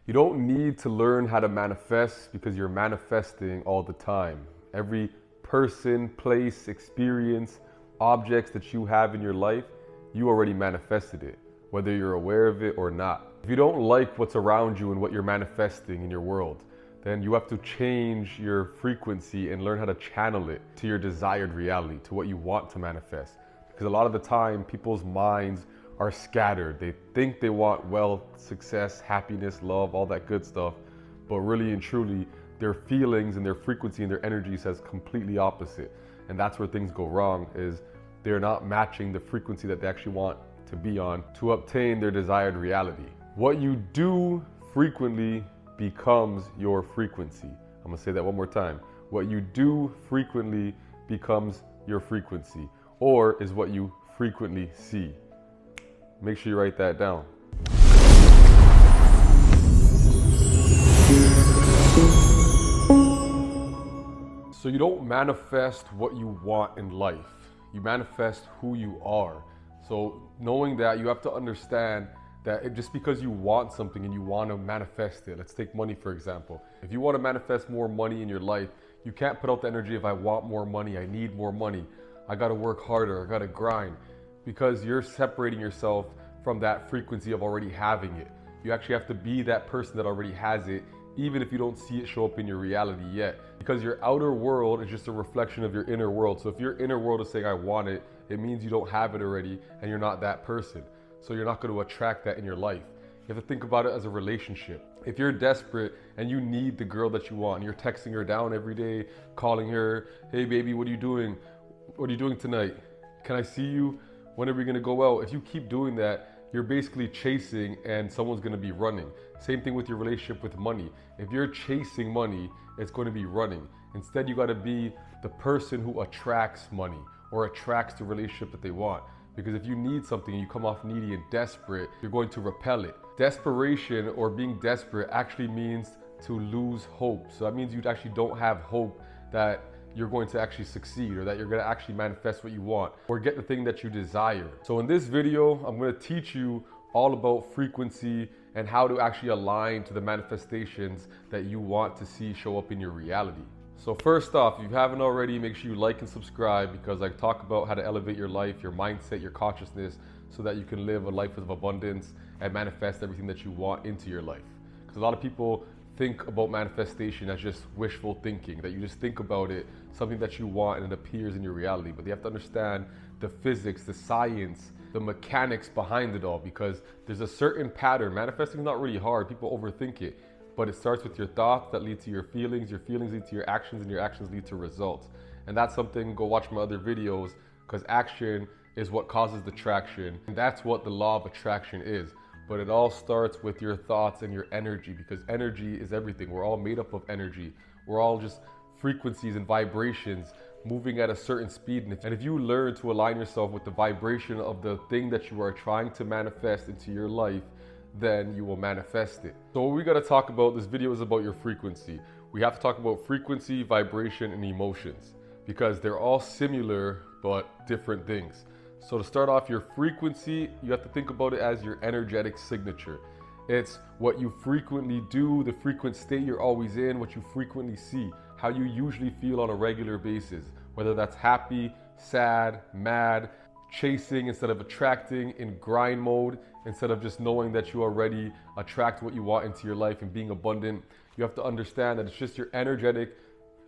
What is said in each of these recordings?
You don't need to learn how to manifest because you're manifesting all the time. Every person, place, experience, objects that you have in your life, you already manifested it, whether you're aware of it or not. If you don't like what's around you and what you're manifesting in your world, then you have to change your frequency and learn how to channel it to your desired reality, to what you want to manifest. Because a lot of the time, people's minds are scattered. They think they want wealth, success, happiness, love, all that good stuff. But really and truly, their feelings and their frequency and their energy says completely opposite. And that's where things go wrong, is they're not matching the frequency that they actually want to be on to obtain their desired reality. What you do frequently becomes your frequency. I'm gonna say that one more time. What you do frequently becomes your frequency, or is what you frequently see. Make sure you write that down. So you don't manifest what you want in life. You manifest who you are. So knowing that, you have to understand that just because you want something and you want to manifest it, let's take money for example. If you want to manifest more money in your life, you can't put out the energy of I want more money, I need more money, I got to work harder, I got to grind, because you're separating yourself from that frequency of already having it. You actually have to be that person that already has it, even if you don't see it show up in your reality yet. Because your outer world is just a reflection of your inner world. So if your inner world is saying I want it, it means you don't have it already and you're not that person. So you're not going to attract that in your life. You have to think about it as a relationship. If you're desperate and you need the girl that you want, and you're texting her down every day, calling her, hey baby, what are you doing? What are you doing tonight? Can I see you? When are we going to go out? If you keep doing that, you're basically chasing and someone's going to be running. Same thing with your relationship with money. If you're chasing money, it's going to be running. Instead, you got to be the person who attracts money or attracts the relationship that they want. Because if you need something and you come off needy and desperate, you're going to repel it. Desperation or being desperate actually means to lose hope. So that means you actually don't have hope that you're going to actually succeed, or that you're going to actually manifest what you want or get the thing that you desire. So in this video, I'm going to teach you all about frequency and how to actually align to the manifestations that you want to see show up in your reality. So first off, if you haven't already, make sure you like and subscribe, because I talk about how to elevate your life, your mindset, your consciousness, so that you can live a life of abundance and manifest everything that you want into your life. Because a lot of people think about manifestation as just wishful thinking, that you just think about it, something that you want, and it appears in your reality. But you have to understand the physics, the science, the mechanics behind it all, because there's a certain pattern. Manifesting is not really hard. People overthink it, but it starts with your thoughts that lead to your feelings lead to your actions, and your actions lead to results. And that's something, go watch my other videos, because action is what causes the traction, and that's what the law of attraction is. But it all starts with your thoughts and your energy, because energy is everything. We're all made up of energy. We're all just frequencies and vibrations moving at a certain speed. And if you learn to align yourself with the vibration of the thing that you are trying to manifest into your life, then you will manifest it. So what we got to talk about, this video is about your frequency. We have to talk about frequency, vibration, and emotions, because they're all similar but different things. So to start off, your frequency, you have to think about it as your energetic signature. It's what you frequently do, the frequent state you're always in, what you frequently see, how you usually feel on a regular basis, whether that's happy, sad, mad, chasing instead of attracting, in grind mode instead of just knowing that you already attract what you want into your life and being abundant. You have to understand that it's just your energetic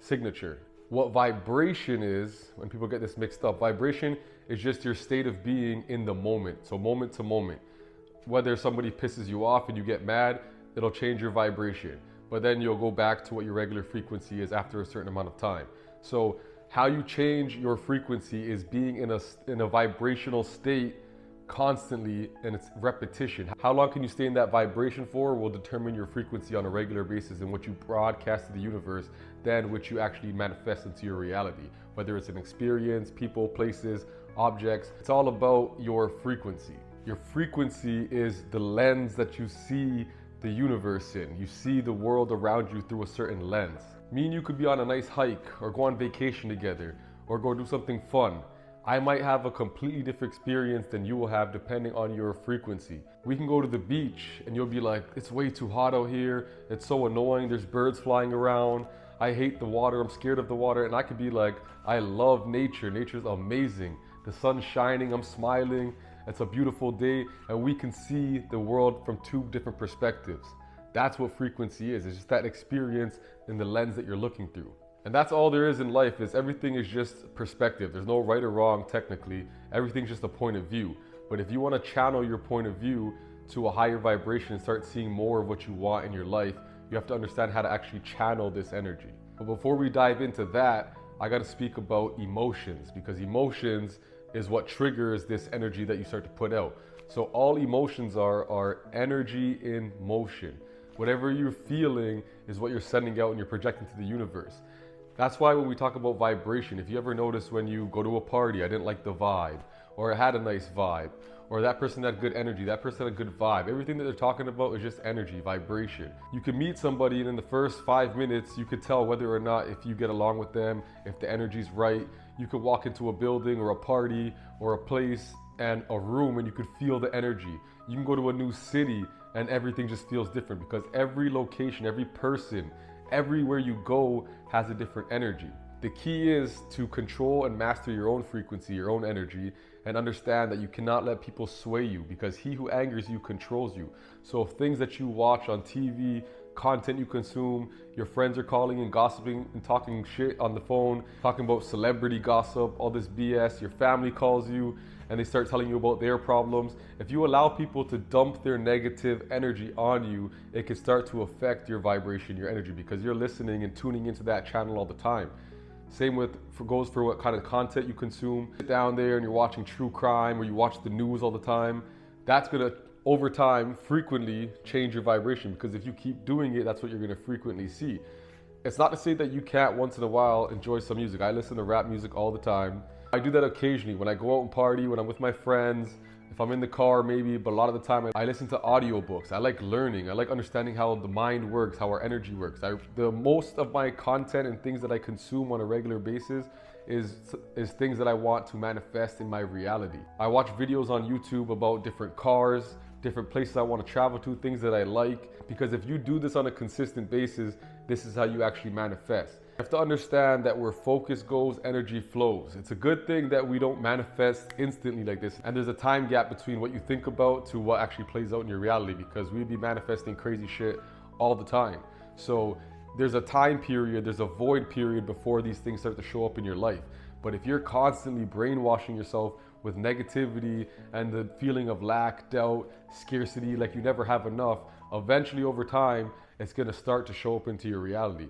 signature. What vibration is, when people get this mixed up, vibration is just your state of being in the moment. So moment to moment. Whether somebody pisses you off and you get mad, it'll change your vibration. But then you'll go back to what your regular frequency is after a certain amount of time. So how you change your frequency is being in a vibrational state constantly, and it's repetition. How long can you stay in that vibration for will determine your frequency on a regular basis, and what you broadcast to the universe, then which you actually manifest into your reality. Whether it's an experience, people, places, objects, it's all about your frequency. Your frequency is the lens that you see the universe in. You see the world around you through a certain lens. Me and you could be on a nice hike or go on vacation together or go do something fun. I might have a completely different experience than you will have depending on your frequency. We can go to the beach and you'll be like, it's way too hot out here. It's so annoying. There's birds flying around. I hate the water. I'm scared of the water. And I could be like, I love nature. Nature's amazing. The sun's shining. I'm smiling. It's a beautiful day. And we can see the world from two different perspectives. That's what frequency is. It's just that experience in the lens that you're looking through. And that's all there is in life, is everything is just perspective. There's no right or wrong technically. Everything's just a point of view. But if you want to channel your point of view to a higher vibration and start seeing more of what you want in your life, you have to understand how to actually channel this energy. But before we dive into that, I got to speak about emotions, because emotions is what triggers this energy that you start to put out. So all emotions are energy in motion. Whatever you're feeling is what you're sending out and you're projecting to the universe. That's why when we talk about vibration, if you ever notice when you go to a party, I didn't like the vibe, or it had a nice vibe, or that person had good energy, that person had a good vibe. Everything that they're talking about is just energy, vibration. You can meet somebody and in the first 5 minutes, you could tell whether or not if you get along with them, if the energy's right. You could walk into a building or a party or a place and a room and you could feel the energy. You can go to a new city and everything just feels different, because every location, every person, everywhere you go has a different energy. The key is to control and master your own frequency, your own energy, and understand that you cannot let people sway you, because he who angers you controls you. So if things that you watch on TV, content you consume, your friends are calling and gossiping and talking shit on the phone, talking about celebrity gossip, all this BS, your family calls you and they start telling you about their problems. If you allow people to dump their negative energy on you, it can start to affect your vibration, your energy, because you're listening and tuning into that channel all the time. Same goes for what kind of content you consume. Sit down there and you're watching true crime or you watch the news all the time. That's gonna, over time, frequently change your vibration, because if you keep doing it, that's what you're gonna frequently see. It's not to say that you can't once in a while enjoy some music. I listen to rap music all the time. I do that occasionally when I go out and party, when I'm with my friends, if I'm in the car maybe, but a lot of the time I listen to audiobooks. I like learning. I like understanding how the mind works, how our energy works. The most of my content and things that I consume on a regular basis is things that I want to manifest in my reality. I watch videos on YouTube about different cars, different places I want to travel to, things that I like, because if you do this on a consistent basis, this is how you actually manifest. You have to understand that where focus goes, energy flows. It's a good thing that we don't manifest instantly like this. And there's a time gap between what you think about to what actually plays out in your reality, because we'd be manifesting crazy shit all the time. So there's a time period, there's a void period before these things start to show up in your life. But if you're constantly brainwashing yourself with negativity and the feeling of lack, doubt, scarcity, like you never have enough, eventually over time, it's gonna start to show up into your reality.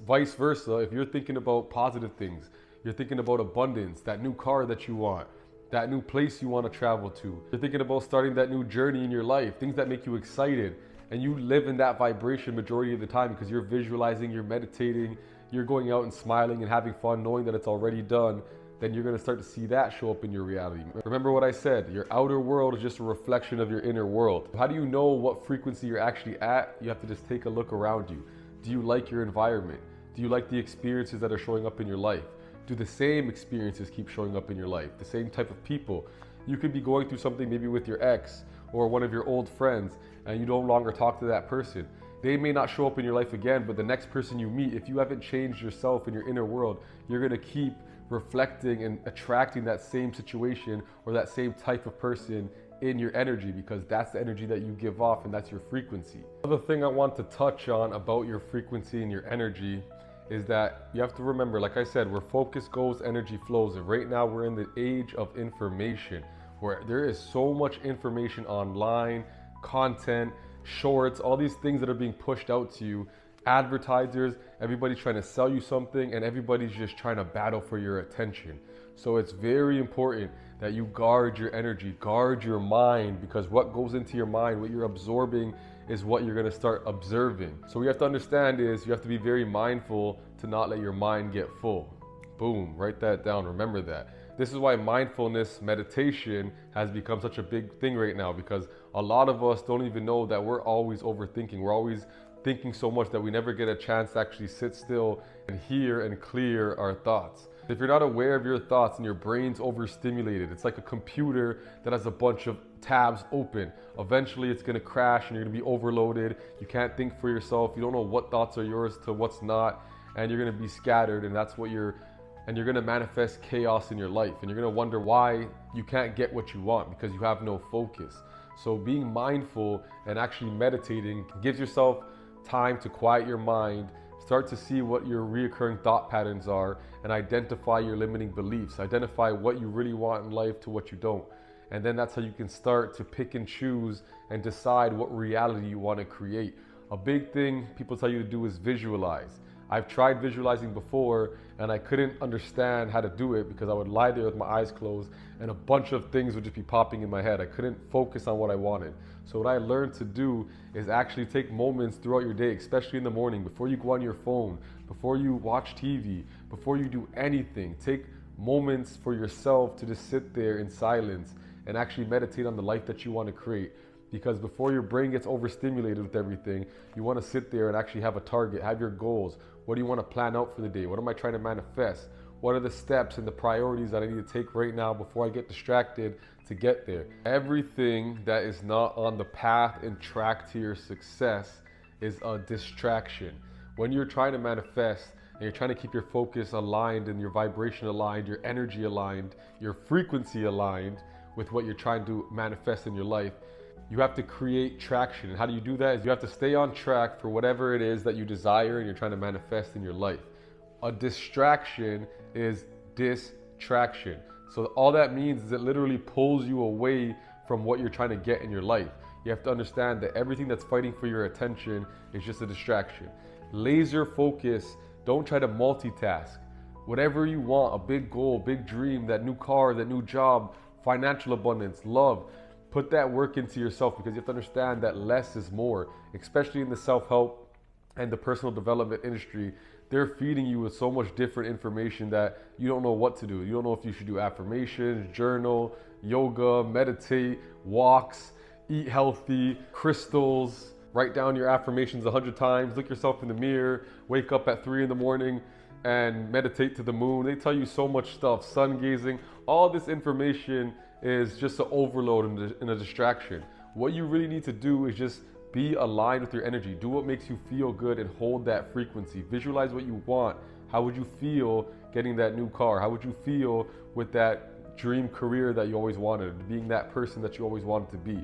Vice versa, if you're thinking about positive things, you're thinking about abundance, that new car that you want, that new place you want to travel to, you're thinking about starting that new journey in your life, things that make you excited, and you live in that vibration majority of the time because you're visualizing, you're meditating, you're going out and smiling and having fun knowing that it's already done, then you're going to start to see that show up in your reality. Remember what I said, your outer world is just a reflection of your inner world. How do you know what frequency you're actually at? You have to just take a look around you. Do you like your environment? Do you like the experiences that are showing up in your life? Do the same experiences keep showing up in your life? The same type of people? You could be going through something maybe with your ex or one of your old friends and you no longer talk to that person. They may not show up in your life again, but the next person you meet, if you haven't changed yourself in your inner world, you're gonna keep reflecting and attracting that same situation or that same type of person in your energy, because that's the energy that you give off and that's your frequency. Another thing I want to touch on about your frequency and your energy is that you have to remember, like I said, where focus goes, energy flows. And right now we're in the age of information, where there is so much information online, content, shorts, all these things that are being pushed out to you. Advertisers, everybody's trying to sell you something and everybody's just trying to battle for your attention. So it's very important that you guard your energy, guard your mind, because what goes into your mind, what you're absorbing is what you're gonna start observing. So what you have to understand is you have to be very mindful to not let your mind get full. Boom, write that down, remember that. This is why mindfulness meditation has become such a big thing right now, because a lot of us don't even know that we're always overthinking. We're always thinking so much that we never get a chance to actually sit still and hear and clear our thoughts. If you're not aware of your thoughts and your brain's overstimulated, it's like a computer that has a bunch of tabs open. Eventually it's gonna crash and you're gonna be overloaded. You can't think for yourself. You don't know what thoughts are yours to what's not, and you're gonna be scattered, and you're gonna manifest chaos in your life, and you're gonna wonder why you can't get what you want because you have no focus. So being mindful and actually meditating gives yourself time to quiet your mind, start to see what your reoccurring thought patterns are, and identify your limiting beliefs. Identify what you really want in life to what you don't. And then that's how you can start to pick and choose and decide what reality you want to create. A big thing people tell you to do is visualize. I've tried visualizing before and I couldn't understand how to do it because I would lie there with my eyes closed and a bunch of things would just be popping in my head. I couldn't focus on what I wanted. So what I learned to do is actually take moments throughout your day, especially in the morning, before you go on your phone, before you watch TV, before you do anything. Take moments for yourself to just sit there in silence and actually meditate on the life that you want to create. Because before your brain gets overstimulated with everything, you want to sit there and actually have a target, have your goals. What do you want to plan out for the day? What am I trying to manifest? What are the steps and the priorities that I need to take right now before I get distracted to get there? Everything that is not on the path and track to your success is a distraction. When you're trying to manifest and you're trying to keep your focus aligned and your vibration aligned, your energy aligned, your frequency aligned with what you're trying to manifest in your life, you have to create traction. And how do you do that? Is you have to stay on track for whatever it is that you desire and you're trying to manifest in your life. A distraction is distraction. So all that means is it literally pulls you away from what you're trying to get in your life. You have to understand that everything that's fighting for your attention is just a distraction. Laser focus. Don't try to multitask. Whatever you want, a big goal, big dream, that new car, that new job, financial abundance, love, put that work into yourself, because you have to understand that less is more, especially in the self-help and the personal development industry. They're feeding you with so much different information that you don't know what to do. You don't know if you should do affirmations, journal, yoga, meditate, walks, eat healthy, crystals, write down your affirmations 100 times, look yourself in the mirror, wake up at 3 in the morning and meditate to the moon. They tell you so much stuff, sun gazing. All this information is just an overload and a distraction. What you really need to do is just be aligned with your energy. Do what makes you feel good and hold that frequency. Visualize what you want. How would you feel getting that new car? How would you feel with that dream career that you always wanted, being that person that you always wanted to be?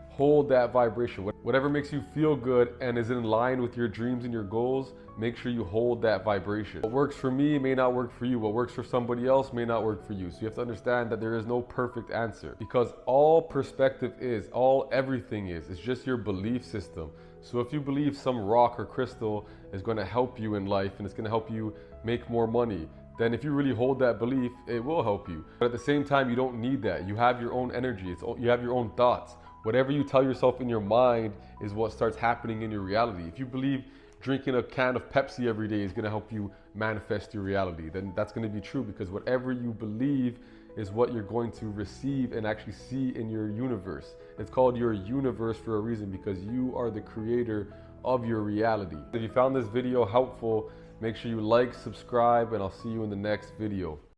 Hold that vibration. Whatever makes you feel good and is in line with your dreams and your goals, make sure you hold that vibration. What works for me may not work for you. What works for somebody else may not work for you. So you have to understand that there is no perfect answer, because all perspective is, everything is just your belief system. So if you believe some rock or crystal is going to help you in life and it's going to help you make more money, then if you really hold that belief, it will help you. But at the same time, you don't need that. You have your own energy. You have your own thoughts. Whatever you tell yourself in your mind is what starts happening in your reality. If you believe drinking a can of Pepsi every day is going to help you manifest your reality, then that's going to be true, because whatever you believe is what you're going to receive and actually see in your universe. It's called your universe for a reason, because you are the creator of your reality. If you found this video helpful, make sure you like, subscribe, and I'll see you in the next video.